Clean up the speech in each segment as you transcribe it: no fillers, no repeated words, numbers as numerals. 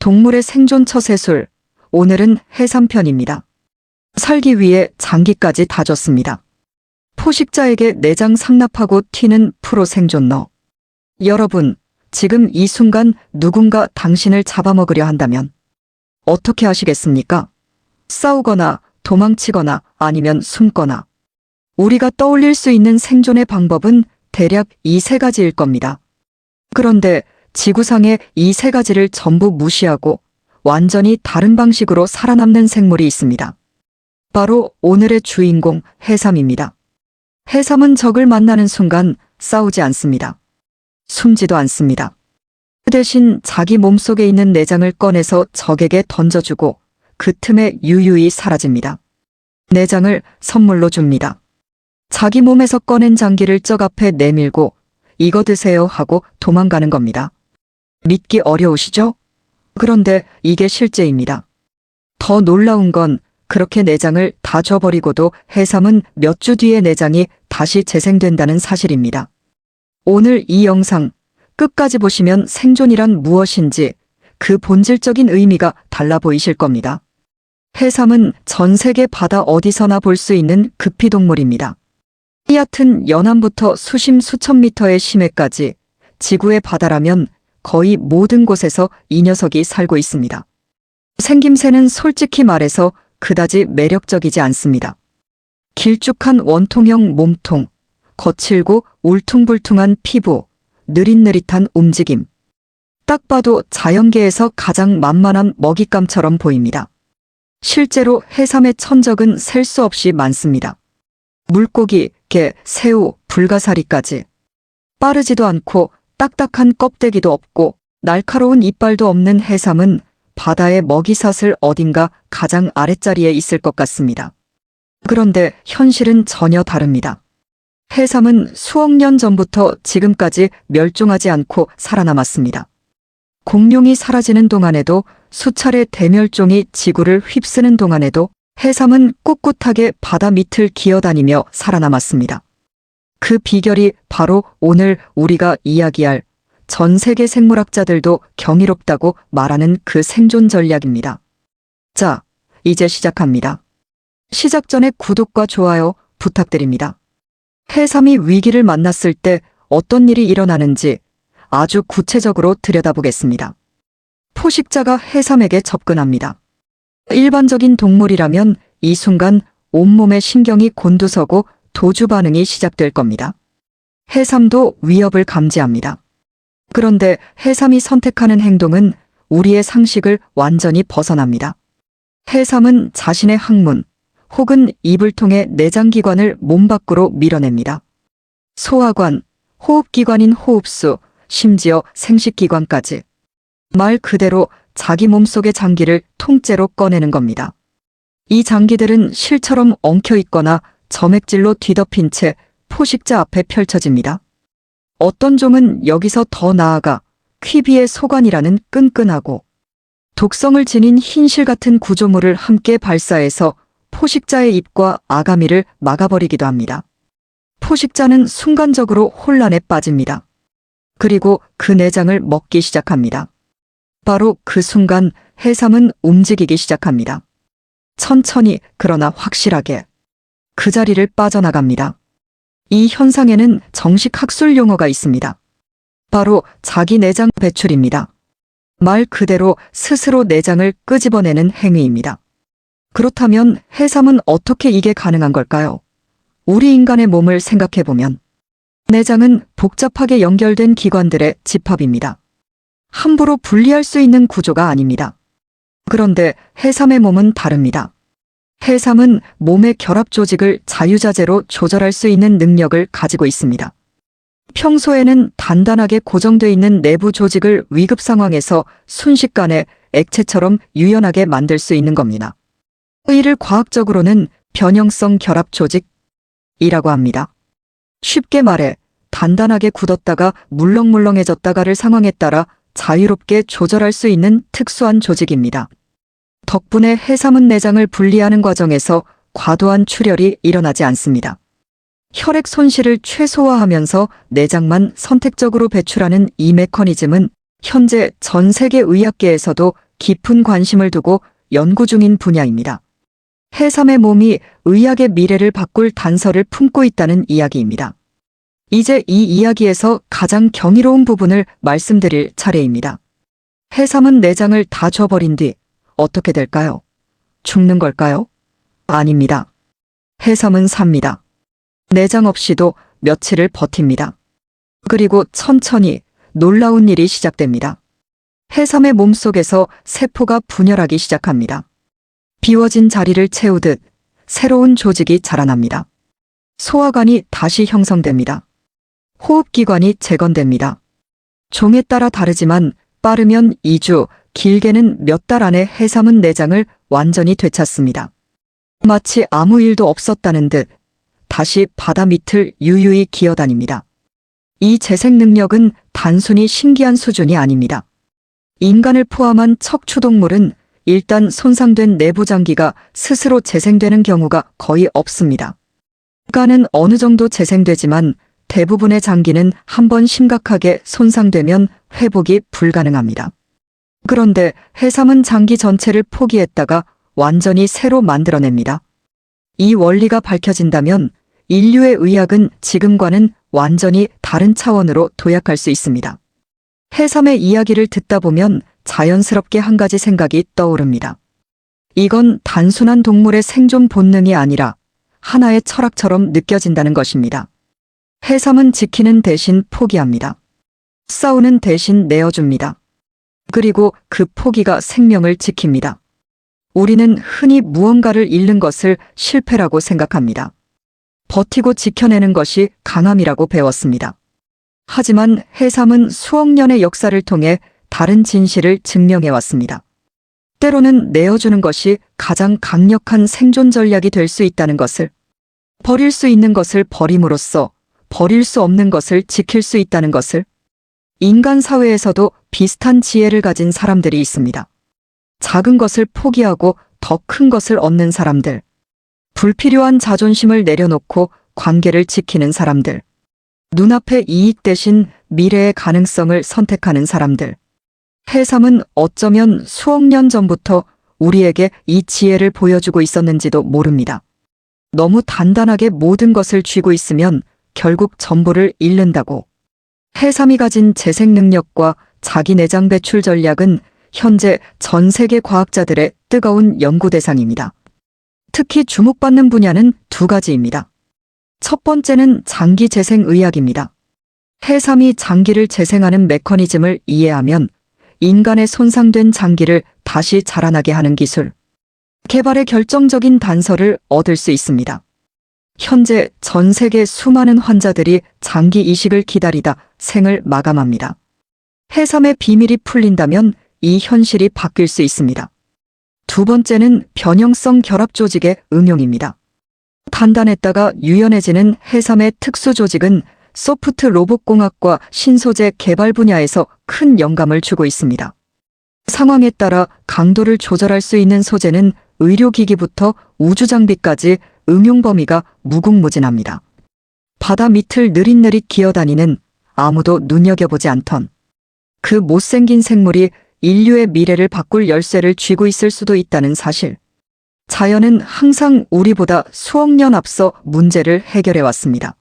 동물의 생존 처세술, 오늘은 해삼편입니다. 살기 위해 장기까지 다졌습니다. 포식자에게 내장 상납하고 튀는 프로 생존러. 여러분, 지금 이 순간 누군가 당신을 잡아먹으려 한다면 어떻게 하시겠습니까? 싸우거나 도망치거나 아니면 숨거나. 우리가 떠올릴 수 있는 생존의 방법은 대략 이 세 가지일 겁니다. 그런데 지구상에 이 세 가지를 전부 무시하고 완전히 다른 방식으로 살아남는 생물이 있습니다. 바로 오늘의 주인공 해삼입니다. 해삼은 적을 만나는 순간 싸우지 않습니다. 숨지도 않습니다. 그 대신 자기 몸속에 있는 내장을 꺼내서 적에게 던져주고 그 틈에 유유히 사라집니다. 내장을 선물로 줍니다. 자기 몸에서 꺼낸 장기를 적 앞에 내밀고 이거 드세요 하고 도망가는 겁니다. 믿기 어려우시죠? 그런데 이게 실제입니다. 더 놀라운 건 그렇게 내장을 다 줘버리고도 해삼은 몇 주 뒤에 내장이 다시 재생된다는 사실입니다. 오늘 이 영상 끝까지 보시면 생존이란 무엇인지 그 본질적인 의미가 달라 보이실 겁니다. 해삼은 전 세계 바다 어디서나 볼 수 있는 급히동물입니다. 얕은 연암부터 수심 수천 미터의 심해까지 지구의 바다라면 거의 모든 곳에서 이 녀석이 살고 있습니다. 생김새는 솔직히 말해서 그다지 매력적이지 않습니다. 길쭉한 원통형 몸통, 거칠고 울퉁불퉁한 피부, 느릿느릿한 움직임. 딱 봐도 자연계에서 가장 만만한 먹잇감처럼 보입니다. 실제로 해삼의 천적은 셀 수 없이 많습니다. 물고기, 게, 새우, 불가사리까지. 빠르지도 않고 딱딱한 껍데기도 없고 날카로운 이빨도 없는 해삼은 바다의 먹이사슬 어딘가 가장 아랫자리에 있을 것 같습니다. 그런데 현실은 전혀 다릅니다. 해삼은 수억 년 전부터 지금까지 멸종하지 않고 살아남았습니다. 공룡이 사라지는 동안에도 수차례 대멸종이 지구를 휩쓰는 동안에도 해삼은 꿋꿋하게 바다 밑을 기어다니며 살아남았습니다. 그 비결이 바로 오늘 우리가 이야기할 전 세계 생물학자들도 경이롭다고 말하는 그 생존 전략입니다. 자, 이제 시작합니다. 시작 전에 구독과 좋아요 부탁드립니다. 해삼이 위기를 만났을 때 어떤 일이 일어나는지 아주 구체적으로 들여다보겠습니다. 포식자가 해삼에게 접근합니다. 일반적인 동물이라면 이 순간 온몸의 신경이 곤두서고 도주 반응이 시작될 겁니다. 해삼도 위협을 감지합니다. 그런데 해삼이 선택하는 행동은 우리의 상식을 완전히 벗어납니다. 해삼은 자신의 항문 혹은 입을 통해 내장기관을 몸 밖으로 밀어냅니다. 소화관, 호흡기관인 호흡수, 심지어 생식기관까지. 말 그대로 자기 몸속의 장기를 통째로 꺼내는 겁니다. 이 장기들은 실처럼 엉켜있거나 점액질로 뒤덮인 채 포식자 앞에 펼쳐집니다. 어떤 종은 여기서 더 나아가 퀴비의 소관이라는 끈끈하고 독성을 지닌 흰실 같은 구조물을 함께 발사해서 포식자의 입과 아가미를 막아버리기도 합니다. 포식자는 순간적으로 혼란에 빠집니다. 그리고 그 내장을 먹기 시작합니다. 바로 그 순간 해삼은 움직이기 시작합니다. 천천히 그러나 확실하게 그 자리를 빠져나갑니다. 이 현상에는 정식 학술 용어가 있습니다. 바로 자기 내장 배출입니다. 말 그대로 스스로 내장을 끄집어내는 행위입니다. 그렇다면 해삼은 어떻게 이게 가능한 걸까요? 우리 인간의 몸을 생각해보면 내장은 복잡하게 연결된 기관들의 집합입니다. 함부로 분리할 수 있는 구조가 아닙니다. 그런데 해삼의 몸은 다릅니다. 해삼은 몸의 결합 조직을 자유자재로 조절할 수 있는 능력을 가지고 있습니다. 평소에는 단단하게 고정돼 있는 내부 조직을 위급 상황에서 순식간에 액체처럼 유연하게 만들 수 있는 겁니다. 이를 과학적으로는 변형성 결합 조직이라고 합니다. 쉽게 말해 단단하게 굳었다가 물렁물렁해졌다가를 상황에 따라 자유롭게 조절할 수 있는 특수한 조직입니다. 덕분에 해삼은 내장을 분리하는 과정에서 과도한 출혈이 일어나지 않습니다. 혈액 손실을 최소화하면서 내장만 선택적으로 배출하는 이 메커니즘은 현재 전 세계 의학계에서도 깊은 관심을 두고 연구 중인 분야입니다. 해삼의 몸이 의학의 미래를 바꿀 단서를 품고 있다는 이야기입니다. 이제 이 이야기에서 가장 경이로운 부분을 말씀드릴 차례입니다. 해삼은 내장을 다 줘버린 뒤 어떻게 될까요? 죽는 걸까요? 아닙니다. 해삼은 삽니다. 내장 없이도 며칠을 버팁니다. 그리고 천천히 놀라운 일이 시작됩니다. 해삼의 몸속에서 세포가 분열하기 시작합니다. 비워진 자리를 채우듯 새로운 조직이 자라납니다. 소화관이 다시 형성됩니다. 호흡기관이 재건됩니다. 종에 따라 다르지만 빠르면 2주, 길게는 몇 달 안에 해삼은 내장을 완전히 되찾습니다. 마치 아무 일도 없었다는 듯 다시 바다 밑을 유유히 기어다닙니다. 이 재생 능력은 단순히 신기한 수준이 아닙니다. 인간을 포함한 척추동물은 일단 손상된 내부 장기가 스스로 재생되는 경우가 거의 없습니다. 인간은 어느 정도 재생되지만 대부분의 장기는 한번 심각하게 손상되면 회복이 불가능합니다. 그런데 해삼은 장기 전체를 포기했다가 완전히 새로 만들어냅니다. 이 원리가 밝혀진다면 인류의 의학은 지금과는 완전히 다른 차원으로 도약할 수 있습니다. 해삼의 이야기를 듣다 보면 자연스럽게 한 가지 생각이 떠오릅니다. 이건 단순한 동물의 생존 본능이 아니라 하나의 철학처럼 느껴진다는 것입니다. 해삼은 지키는 대신 포기합니다. 싸우는 대신 내어줍니다. 그리고 그 포기가 생명을 지킵니다. 우리는 흔히 무언가를 잃는 것을 실패라고 생각합니다. 버티고 지켜내는 것이 강함이라고 배웠습니다. 하지만 해삼은 수억 년의 역사를 통해 다른 진실을 증명해왔습니다. 때로는 내어주는 것이 가장 강력한 생존 전략이 될 수 있다는 것을, 버릴 수 있는 것을 버림으로써 버릴 수 없는 것을 지킬 수 있다는 것을, 인간 사회에서도 비슷한 지혜를 가진 사람들이 있습니다. 작은 것을 포기하고 더 큰 것을 얻는 사람들, 불필요한 자존심을 내려놓고 관계를 지키는 사람들, 눈앞의 이익 대신 미래의 가능성을 선택하는 사람들. 해삼은 어쩌면 수억 년 전부터 우리에게 이 지혜를 보여주고 있었는지도 모릅니다. 너무 단단하게 모든 것을 쥐고 있으면 결국 전부를 잃는다고. 해삼이 가진 재생 능력과 자기 내장 배출 전략은 현재 전 세계 과학자들의 뜨거운 연구 대상입니다. 특히 주목받는 분야는 두 가지입니다. 첫 번째는 장기 재생 의학입니다. 해삼이 장기를 재생하는 메커니즘을 이해하면 인간의 손상된 장기를 다시 자라나게 하는 기술, 개발의 결정적인 단서를 얻을 수 있습니다. 현재 전 세계 수많은 환자들이 장기 이식을 기다리다 생을 마감합니다. 해삼의 비밀이 풀린다면 이 현실이 바뀔 수 있습니다. 두 번째는 변형성 결합 조직의 응용입니다. 단단했다가 유연해지는 해삼의 특수 조직은 소프트 로봇공학과 신소재 개발 분야에서 큰 영감을 주고 있습니다. 상황에 따라 강도를 조절할 수 있는 소재는 의료기기부터 우주장비까지 응용 범위가 무궁무진합니다. 바다 밑을 느릿느릿 기어다니는 아무도 눈여겨보지 않던 그 못생긴 생물이 인류의 미래를 바꿀 열쇠를 쥐고 있을 수도 있다는 사실. 자연은 항상 우리보다 수억 년 앞서 문제를 해결해 왔습니다.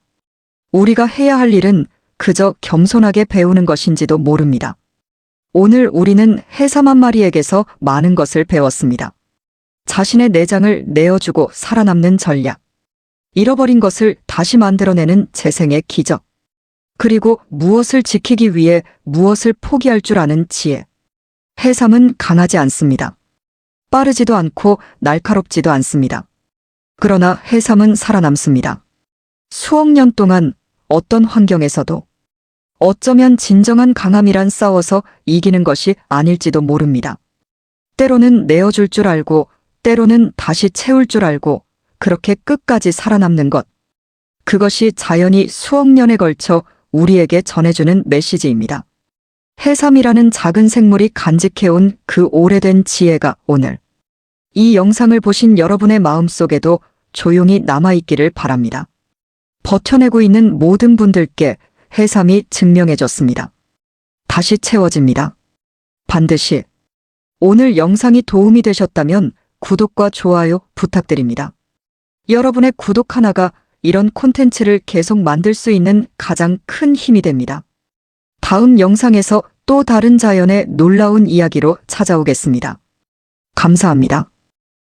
우리가 해야 할 일은 그저 겸손하게 배우는 것인지도 모릅니다. 오늘 우리는 해삼 한 마리에게서 많은 것을 배웠습니다. 자신의 내장을 내어주고 살아남는 전략, 잃어버린 것을 다시 만들어내는 재생의 기적, 그리고 무엇을 지키기 위해 무엇을 포기할 줄 아는 지혜. 해삼은 강하지 않습니다. 빠르지도 않고 날카롭지도 않습니다. 그러나 해삼은 살아남습니다. 수억 년 동안 어떤 환경에서도. 어쩌면 진정한 강함이란 싸워서 이기는 것이 아닐지도 모릅니다. 때로는 내어줄 줄 알고, 때로는 다시 채울 줄 알고, 그렇게 끝까지 살아남는 것. 그것이 자연이 수억 년에 걸쳐 우리에게 전해주는 메시지입니다. 해삼이라는 작은 생물이 간직해온 그 오래된 지혜가 오늘 이 영상을 보신 여러분의 마음속에도 조용히 남아있기를 바랍니다. 버텨내고 있는 모든 분들께 해삼이 증명해줬습니다. 다시 채워집니다. 반드시. 오늘 영상이 도움이 되셨다면 구독과 좋아요 부탁드립니다. 여러분의 구독 하나가 이런 콘텐츠를 계속 만들 수 있는 가장 큰 힘이 됩니다. 다음 영상에서 또 다른 자연의 놀라운 이야기로 찾아오겠습니다. 감사합니다.